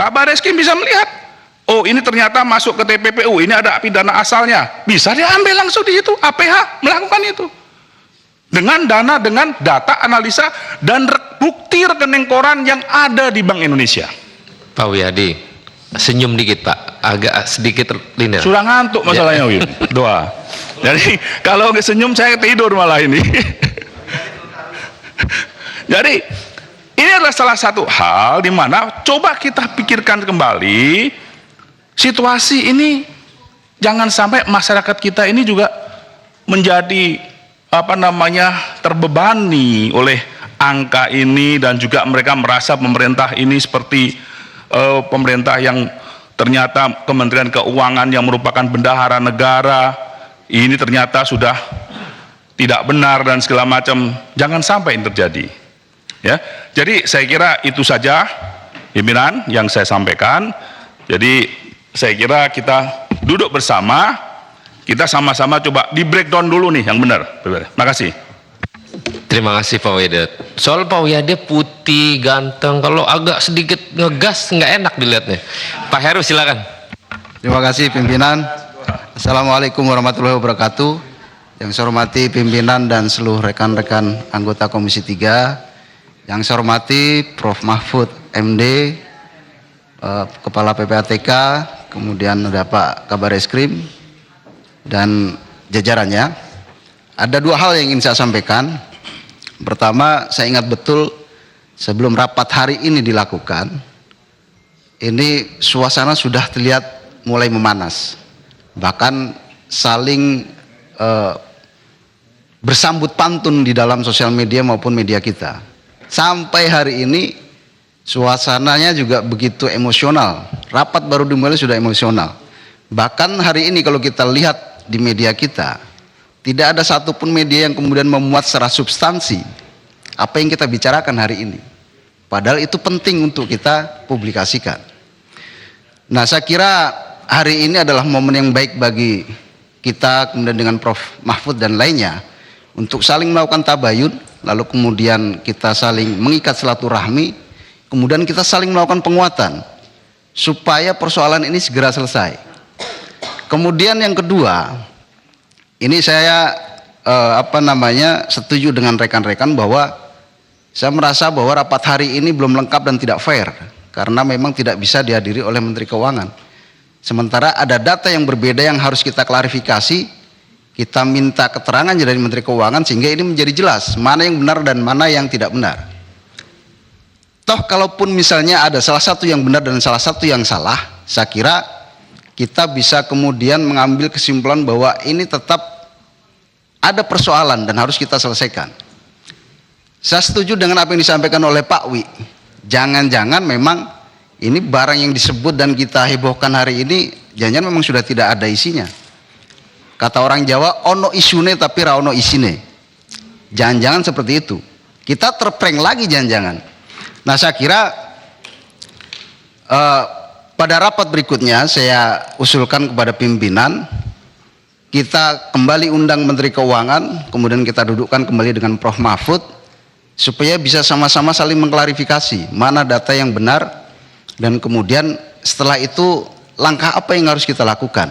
Kabar Reskrim bisa melihat, oh ini ternyata masuk ke TPPU, ini ada pidana asalnya, bisa diambil langsung di situ. APH melakukan itu dengan data analisa dan bukti rekening koran yang ada di Bank Indonesia. Pak Wiyadi, senyum dikit Pak, agak sedikit linear. Sudah ngantuk masalahnya, Win. Doa. Jadi kalau nggak senyum saya tidur malah ini. Jadi ini adalah salah satu hal di mana coba kita pikirkan kembali situasi ini, jangan sampai masyarakat kita ini juga menjadi terbebani oleh angka ini, dan juga mereka merasa pemerintah ini seperti pemerintah yang ternyata Kementerian Keuangan yang merupakan bendahara negara ini ternyata sudah tidak benar dan segala macam. Jangan sampai ini terjadi, ya. Jadi saya kira itu saja pimpinan yang saya sampaikan. Jadi saya kira kita duduk bersama, kita sama-sama coba di breakdown dulu nih yang benar. Terima kasih. Terima kasih Pak Wiyadi. Soal Pak Wiyadi putih, ganteng, kalau agak sedikit ngegas nggak enak dilihatnya. Pak Heru silakan. Terima kasih pimpinan. Assalamualaikum warahmatullahi wabarakatuh. Yang saya hormati pimpinan dan seluruh rekan-rekan anggota Komisi 3. Yang saya hormati Prof. Mahfud MD, Kepala PPATK, kemudian ada Pak Kabar Reskrim dan jajarannya. Ada dua hal yang ingin saya sampaikan. Pertama, saya ingat betul sebelum rapat hari ini dilakukan, ini suasana sudah terlihat mulai memanas, bahkan saling bersambut pantun di dalam sosial media maupun media kita. Sampai hari ini suasananya juga begitu emosional. Rapat baru dimulai sudah emosional. Bahkan hari ini kalau kita lihat di media kita, tidak ada satupun media yang kemudian memuat secara substansi apa yang kita bicarakan hari ini. Padahal itu penting untuk kita publikasikan. Nah, saya kira hari ini adalah momen yang baik bagi kita, kemudian dengan Prof. Mahfud dan lainnya, untuk saling melakukan tabayun, lalu kemudian kita saling mengikat silaturahmi, kemudian kita saling melakukan penguatan, supaya persoalan ini segera selesai. Kemudian yang kedua, ini saya setuju dengan rekan-rekan bahwa saya merasa bahwa rapat hari ini belum lengkap dan tidak fair, karena memang tidak bisa dihadiri oleh Menteri Keuangan. Sementara ada data yang berbeda yang harus kita klarifikasi, kita minta keterangan dari Menteri Keuangan sehingga ini menjadi jelas mana yang benar dan mana yang tidak benar. Toh kalaupun misalnya ada salah satu yang benar dan salah satu yang salah, saya kira kita bisa kemudian mengambil kesimpulan bahwa ini tetap ada persoalan dan harus kita selesaikan. Saya setuju dengan apa yang disampaikan oleh Pak Wi. Jangan-jangan memang ini barang yang disebut dan kita hebohkan hari ini, jangan-jangan memang sudah tidak ada isinya. Kata orang Jawa, ono isune tapi ra ono isine. Jangan-jangan seperti itu. Kita terprank lagi jangan-jangan. Nah, saya kira pada rapat berikutnya saya usulkan kepada pimpinan, kita kembali undang Menteri Keuangan, kemudian kita dudukkan kembali dengan Prof. Mahfud, supaya bisa sama-sama saling mengklarifikasi mana data yang benar, dan kemudian setelah itu langkah apa yang harus kita lakukan.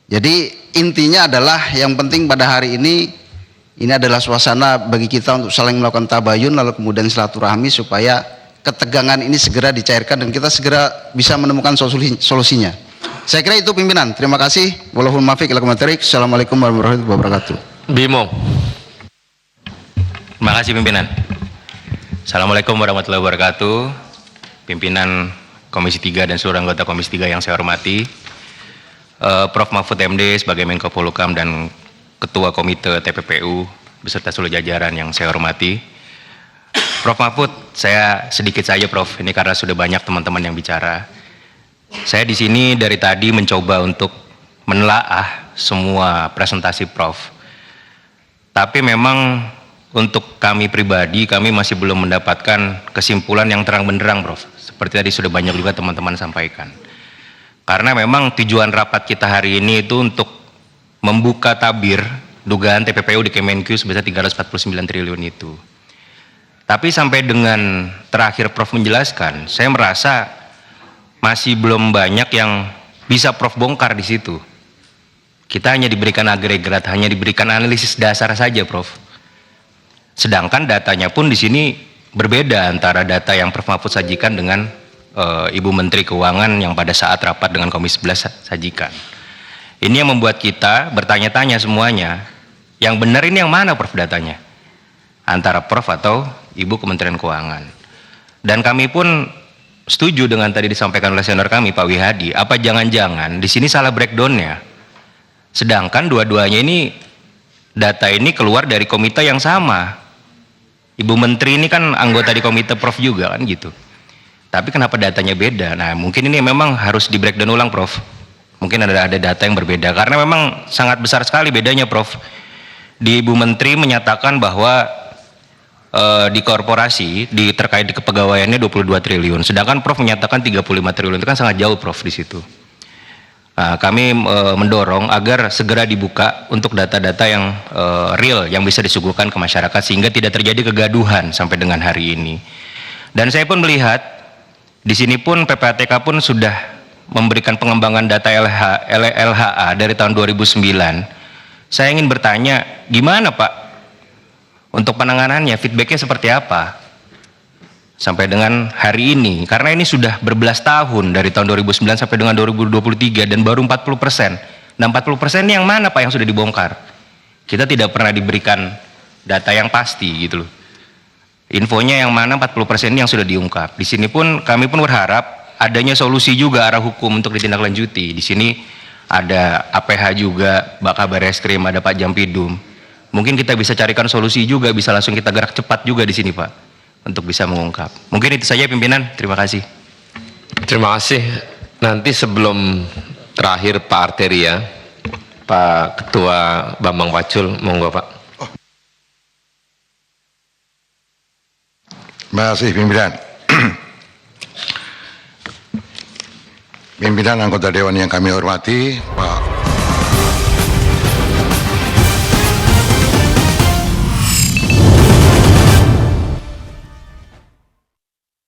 Jadi intinya adalah yang penting pada hari ini adalah suasana bagi kita untuk saling melakukan tabayun, lalu kemudian silaturahmi supaya ketegangan ini segera dicairkan dan kita segera bisa menemukan solusinya. Saya kira itu pimpinan. Terima kasih. Wallahul muwaffiq ila aqwamit thoriq. Assalamualaikum warahmatullahi wabarakatuh. Bimo. Terima kasih pimpinan. Assalamualaikum warahmatullahi wabarakatuh. Pimpinan Komisi 3 dan seluruh anggota Komisi 3 yang saya hormati, Prof. Mahfud MD sebagai Menko Polhukam dan Ketua Komite TPPU beserta seluruh jajaran yang saya hormati. Prof. Mahfud, saya sedikit saja Prof, ini karena sudah banyak teman-teman yang bicara. Saya di sini dari tadi mencoba untuk menelaah semua presentasi Prof. Tapi memang untuk kami pribadi, kami masih belum mendapatkan kesimpulan yang terang benderang Prof. Seperti tadi sudah banyak juga teman-teman sampaikan. Karena memang tujuan rapat kita hari ini itu untuk membuka tabir dugaan TPPU di Kemenq sebesar 349 triliun itu. Tapi sampai dengan terakhir Prof menjelaskan, saya merasa masih belum banyak yang bisa Prof bongkar di situ. Kita hanya diberikan agregat, hanya diberikan analisis dasar saja, Prof. Sedangkan datanya pun di sini berbeda antara data yang Prof Mahfud sajikan dengan Ibu Menteri Keuangan yang pada saat rapat dengan Komisi 11 sajikan. Ini yang membuat kita bertanya-tanya semuanya, yang benar ini yang mana Prof datanya? Antara Prof atau Ibu Kementerian Keuangan. Dan kami pun setuju dengan tadi disampaikan oleh senior kami Pak Wihadi, apa jangan-jangan di sini salah breakdownnya? Sedangkan dua-duanya ini, data ini keluar dari komite yang sama. Ibu Menteri ini kan anggota di komite Prof juga kan gitu. Tapi kenapa datanya beda? Nah mungkin ini memang harus di breakdown ulang Prof. Mungkin ada data yang berbeda karena memang sangat besar sekali bedanya Prof. Di Ibu Menteri menyatakan bahwa di korporasi terkait di kepegawaiannya 22 triliun. Sedangkan Prof menyatakan 35 triliun, itu kan sangat jauh Prof di situ. Nah, kami mendorong agar segera dibuka untuk data-data yang real yang bisa disuguhkan ke masyarakat sehingga tidak terjadi kegaduhan sampai dengan hari ini. Dan saya pun melihat di sini pun PPATK pun sudah memberikan pengembangan data LHA dari tahun 2009. Saya ingin bertanya, gimana Pak untuk penanganannya, feedbacknya seperti apa sampai dengan hari ini? Karena ini sudah berbelas tahun dari tahun 2009 sampai dengan 2023 dan baru 40%. Nah 40% ini yang mana Pak yang sudah dibongkar? Kita tidak pernah diberikan data yang pasti gitu loh. Infonya yang mana 40% ini yang sudah diungkap. Di sini pun kami pun berharap adanya solusi juga arah hukum untuk ditindaklanjuti. Di sini ada APH juga, Bak Kabar Eskrim, ada Pak Jampidum. Mungkin kita bisa carikan solusi juga, bisa langsung kita gerak cepat juga di sini Pak, untuk bisa mengungkap. Mungkin itu saja pimpinan, terima kasih. Terima kasih. Nanti sebelum terakhir Pak Arteria, Pak Ketua Bambang Pacul, monggo Pak. Terima kasih pimpinan. Pimpinan anggota Dewan yang kami hormati, Pak